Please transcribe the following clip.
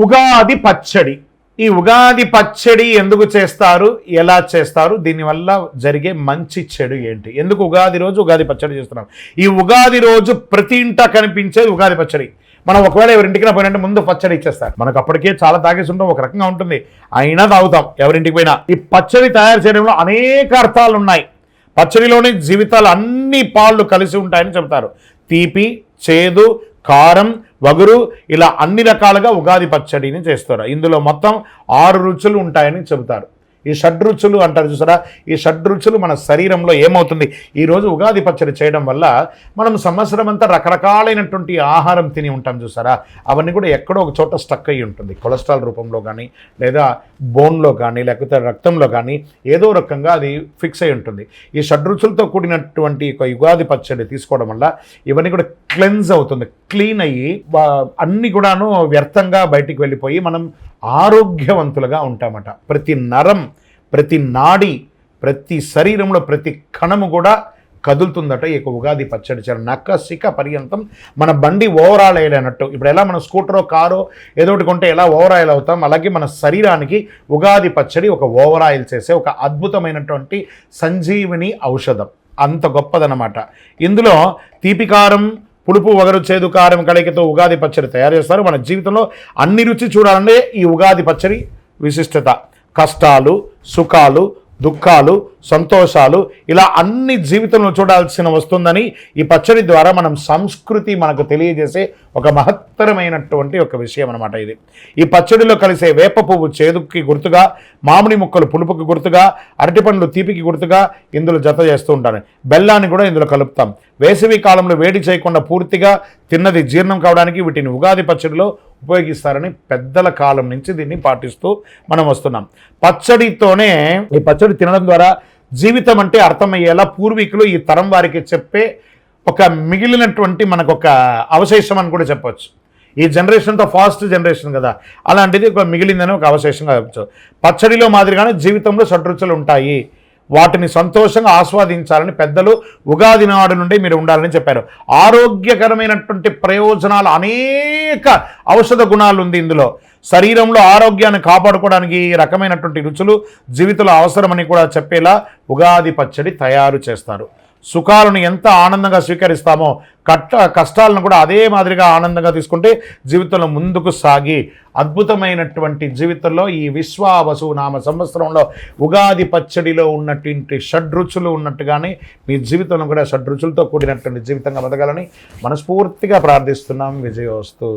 ఉగాది పచ్చడి. ఈ ఉగాది పచ్చడి ఎందుకు చేస్తారు, ఎలా చేస్తారు, దీనివల్ల జరిగే మంచి చెడు ఏంటి, ఎందుకు ఉగాది రోజు ఉగాది పచ్చడి చేస్తున్నాం? ఈ ఉగాది రోజు ప్రతి ఇంట కనిపించేది ఉగాది పచ్చడి. మనం ఒకవేళ ఎవరింటికి పోయినంటే ముందు పచ్చడి ఇచ్చేస్తారు. మనకు అప్పటికే చాలా తాగేసి ఉంటాం, ఒక రకంగా ఉంటుంది, అయినా తాగుతాం ఎవరింటికి పోయినా. ఈ పచ్చడి తయారు చేయడంలో అనేక అర్థాలు ఉన్నాయి. పచ్చడిలోనే జీవితాలు అన్ని పాళ్ళు కలిసి ఉంటాయని చెబుతారు. తీపి, చేదు, కారం, వగురు, ఇలా అన్ని రకాలుగా ఉగాది పచ్చడిని చేస్తారు. ఇందులో మొత్తం 6 రుచులు ఉంటాయని చెబుతారు. ఈ షడ్రుచులు అంటారు చూసారా, ఈ షడ్రుచులు మన శరీరంలో ఏమవుతుంది, ఈరోజు ఉగాది పచ్చడి చేయడం వల్ల మనం సంవత్సరం అంతా రకరకాలైనటువంటి ఆహారం తిని ఉంటాం చూసారా, అవన్నీ కూడా ఎక్కడో ఒక చోట స్టక్ అయ్యి ఉంటుంది. కొలెస్ట్రాల్ రూపంలో కానీ, లేదా బోన్లో కానీ, లేకపోతే రక్తంలో కానీ ఏదో రకంగా అది ఫిక్స్ అయి ఉంటుంది. ఈ షడ్రుచులతో కూడినటువంటి ఒక ఉగాది పచ్చడి తీసుకోవడం వల్ల ఇవన్నీ కూడా క్లెన్స్ అవుతుంది, క్లీన్ అయ్యి అన్నీ కూడాను వ్యర్థంగా బయటికి వెళ్ళిపోయి మనం ఆరోగ్యవంతులుగా ఉంటామట. ప్రతి నరం, ప్రతి నాడి, ప్రతి శరీరంలో ప్రతి కణము కూడా కదులుతుందట ఈ ఉగాది పచ్చడి చేయాలి. నక్కసిక పర్యంతం మన బండి ఓవరాల్ ఆయిల్ అన్నట్టు. ఇప్పుడు ఎలా మన స్కూటరో కారో ఏదో ఒకటి కొంటే ఎలా ఓవర్ ఆయిల్ అవుతాం, అలాగే మన శరీరానికి ఉగాది పచ్చడి ఒక ఓవర్ ఆయిల్ చేసే ఒక అద్భుతమైనటువంటి సంజీవిని ఔషధం. అంత గొప్పదన్నమాట. ఇందులో తీపికారం, పులుపు, వగరు, చేదు, కారం కలయికతో ఉగాది పచ్చడి తయారు చేస్తారు. మన జీవితంలో అన్ని రుచి చూడాలంటే ఈ ఉగాది పచ్చడి విశిష్టత. కష్టాలు, సుఖాలు, దుఃఖాలు, సంతోషాలు, ఇలా అన్ని జీవితంలో చూడాల్సిన వస్తుందని ఈ పచ్చడి ద్వారా మనం సంస్కృతి మనకు తెలియజేసే ఒక మహత్తరమైనటువంటి ఒక విషయం అన్నమాట ఇది. ఈ పచ్చడిలో కలిసే వేప పువ్వు చేదుకి గుర్తుగా, మామిడి ముక్కలు పులుపుకి గుర్తుగా, అరటిపండ్లు తీపికి గుర్తుగా ఇందులో జత చేస్తూ ఉంటాను. బెల్లాన్ని కూడా ఇందులో కలుపుతాం. వేసవి కాలంలో వేడి చేయకుండా పూర్తిగా తిన్నది జీర్ణం కావడానికి వీటిని ఉగాది పచ్చడిలో ఉపయోగిస్తారని పెద్దల కాలం నుంచి దీన్ని పాటిస్తూ మనం వస్తున్నాం. పచ్చడితోనే ఈ పచ్చడి తినడం ద్వారా జీవితం అంటే అర్థమయ్యేలా పూర్వీకులు ఈ తరం వారికి చెప్పే ఒక మిగిలినటువంటి మనకు ఒక అవశేషం అని కూడా చెప్పవచ్చు. ఈ జనరేషన్తో ఫాస్ట్ జనరేషన్ కదా, అలాంటిది ఒక మిగిలిందని ఒక అవశేషంగా చెప్పచ్చు. పచ్చడిలో మాదిరిగానే జీవితంలో షడ్రుచులు ఉంటాయి, వాటిని సంతోషంగా ఆస్వాదించాలని పెద్దలు ఉగాది నాడు నుండి మీరు ఉండాలని చెప్పారు. ఆరోగ్యకరమైనటువంటి ప్రయోజనాలు, అనేక ఔషధ గుణాలు ఉంది ఇందులో. శరీరంలో ఆరోగ్యాన్ని కాపాడుకోవడానికి ఈ రకమైనటువంటి రుచులు జీవితంలో అవసరమని కూడా చెప్పేలా ఉగాది పచ్చడి తయారు చేస్తారు. సుఖాలను ఎంత ఆనందంగా స్వీకరిస్తామో కష్టాలను కూడా అదే మాదిరిగా ఆనందంగా తీసుకుంటే జీవితంలో ముందుకు సాగి అద్భుతమైనటువంటి జీవితంలో ఈ విశ్వావసు నామ సంవత్సరంలో ఉగాది పచ్చడిలో ఉన్నటువంటి షడ్రుచులు ఉన్నట్టుగానే మీ జీవితంలో కూడా షడ్రుచులతో కూడినటువంటి జీవితంగా బతకాలని మనస్ఫూర్తిగా ప్రార్థిస్తున్నాం. విజయోస్తు.